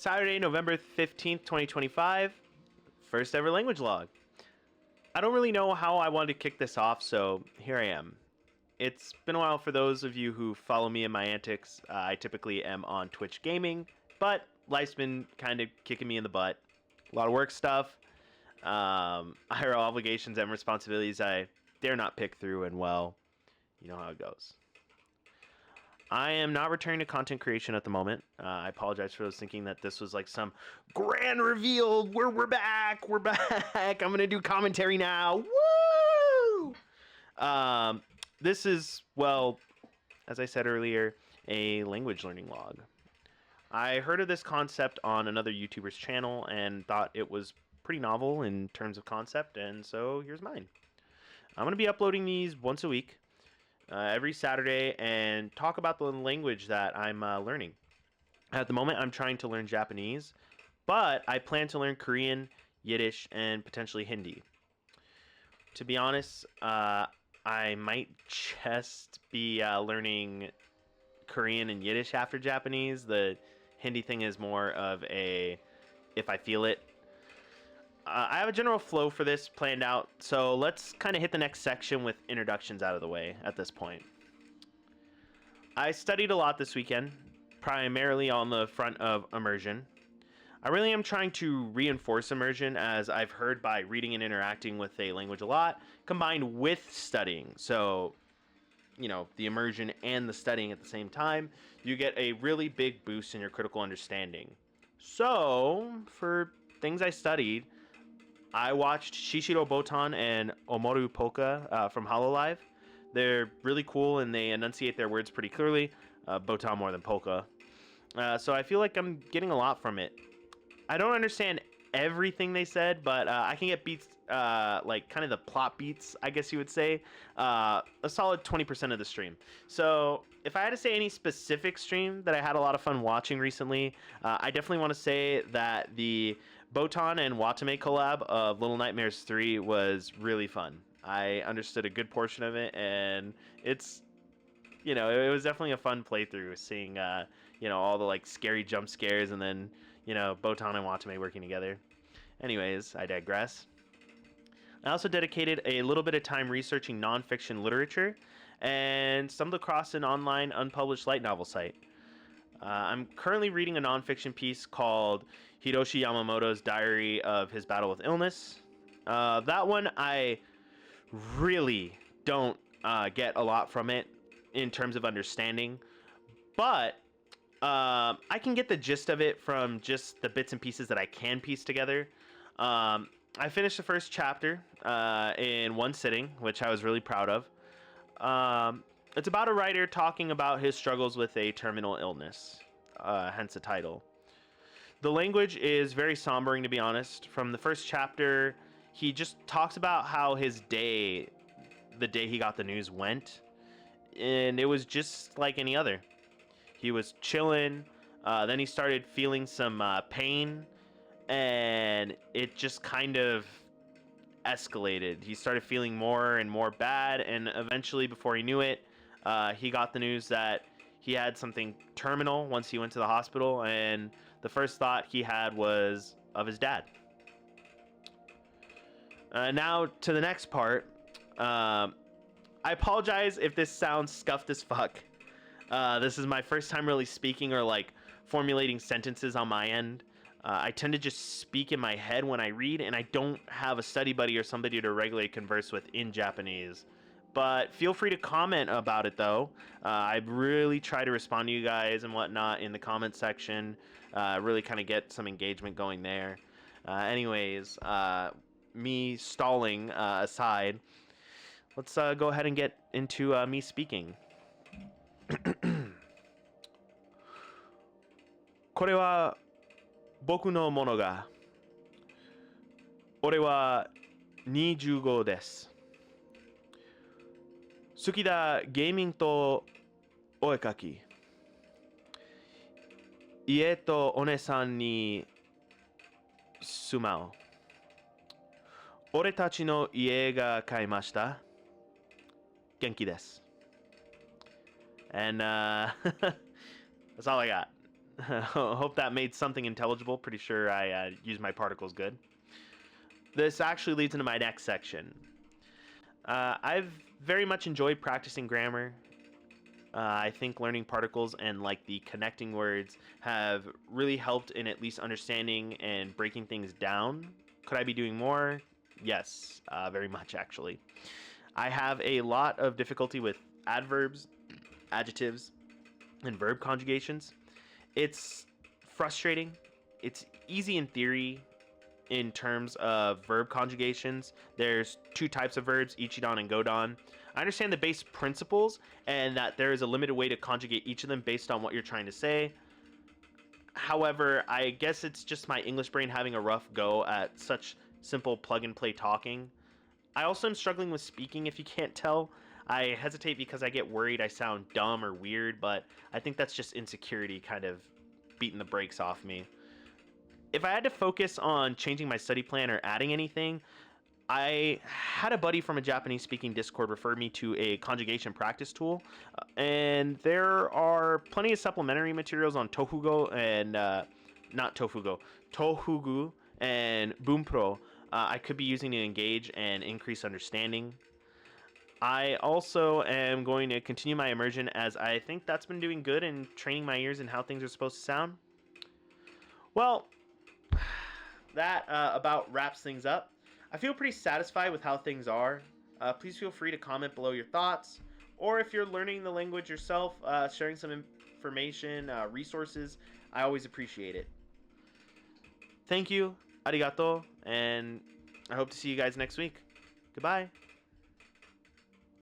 Saturday, November 15th, 2025. First ever language log. I don't really know how I wanted to kick this off, so here I am. It's been a while for those of you who follow me in my antics. I typically am on Twitch gaming, but life's been kind of kicking me in the butt. A lot of work stuff, higher obligations and responsibilities I dare not pick through, and well, you know how it goes. I am not returning to content creation at the moment. I apologize for those thinking that this was like some grand reveal. We're back. We're back. I'm going to do commentary now. Woo! This is, well, as I said earlier, a language learning log. I heard of this concept on another YouTuber's channel and thought it was pretty novel in terms of concept, and so here's mine. I'm going to be uploading these once a week. Every Saturday, and talk about the language that I'm learning. At the moment, I'm trying to learn Japanese, but I plan to learn Korean, Yiddish, and potentially Hindi. To be honest, I might just be learning Korean and Yiddish after Japanese. The Hindi thing is more of a if I feel it. I have a general flow for this planned out, so let's kind of hit the next section with introductions out of the way at this point. I studied a lot this weekend, primarily on the front of immersion. I really am trying to reinforce immersion, as I've heard by reading and interacting with a language a lot, combined with studying. So, you know, the immersion and the studying at the same time, you get a really big boost in your critical understanding. So, for things I studied, I watched Shishiro Botan and Omoru Polka from Hololive. They're really cool and they enunciate their words pretty clearly. Botan more than Polka. So I feel like I'm getting a lot from it. I don't understand everything they said, but I can get beats, like kind of the plot beats, I guess you would say, a solid 20% of the stream. So if I had to say any specific stream that I had a lot of fun watching recently, I definitely want to say that the Botan and Watame collab of Little Nightmares 3 was really fun. I understood a good portion of it, and it's, you know, it was definitely a fun playthrough, seeing, you know, all the, like, scary jump scares, and then, you know, Botan and Watame working together. Anyways, I digress. I also dedicated a little bit of time researching nonfiction literature, and stumbled across an online unpublished light novel site. I'm currently reading a nonfiction piece called Hiroshi Yamamoto's Diary of His Battle with Illness. That one, I really don't get a lot from it in terms of understanding, but I can get the gist of it from just the bits and pieces that I can piece together. I finished the first chapter in one sitting, which I was really proud of. It's about a writer talking about his struggles with a terminal illness, hence the title. The language is very sombering, to be honest. From the first chapter, he just talks about how his day, the day he got the news, went, and it was just like any other. He was chilling, then he started feeling some pain, and it just kind of escalated. He started feeling more and more bad, and eventually, before he knew it, he got the news that he had something terminal once he went to the hospital, and the first thought he had was of his dad. Now to the next part. I apologize if this sounds scuffed as fuck. This is my first time really speaking or like formulating sentences on my end. I tend to just speak in my head when I read, and I don't have a study buddy or somebody to regularly converse with in Japanese. But feel free to comment about it, though. I really try to respond to you guys and whatnot in the comment section. Really kind of get some engagement going there. Anyways, me stalling aside, let's go ahead and get into me speaking. これは僕のものが。俺は25です。好きだゲーミングとお絵かき。家とお姉さんに住まう。俺たちの家が買いました。元気です。And that's all I got. Hope that made something intelligible. Pretty sure I used my particles good. This actually leads into my next section. I've very much enjoyed practicing grammar. I think learning particles and like the connecting words have really helped in at least understanding and breaking things down. Could I be doing more? Yes, very much actually. I have a lot of difficulty with adverbs, adjectives, and verb conjugations. It's frustrating. It's easy in theory in terms of verb conjugations. There's two types of verbs, ichidan and godan. I understand the base principles and that there is a limited way to conjugate each of them based on what you're trying to say. However, I guess it's just my English brain having a rough go at such simple plug and play talking. I also am struggling with speaking, if you can't tell. I hesitate because I get worried I sound dumb or weird, but I think that's just insecurity kind of beating the brakes off me. If I had to focus on changing my study plan or adding anything, I had a buddy from a Japanese speaking Discord refer me to a conjugation practice tool, and there are plenty of supplementary materials on Tofugo and not Tofugo, Tofugu and bunpro. I could be using to engage and increase understanding. I also am going to continue my immersion as I think that's been doing good in training my ears and how things are supposed to sound. Well, that about wraps things up. I feel pretty satisfied with how things are. Please feel free to comment below your thoughts, or if you're learning the language yourself, sharing some information, resources. I always appreciate it. Thank you, arigato, and I hope to see you guys next week. Goodbye.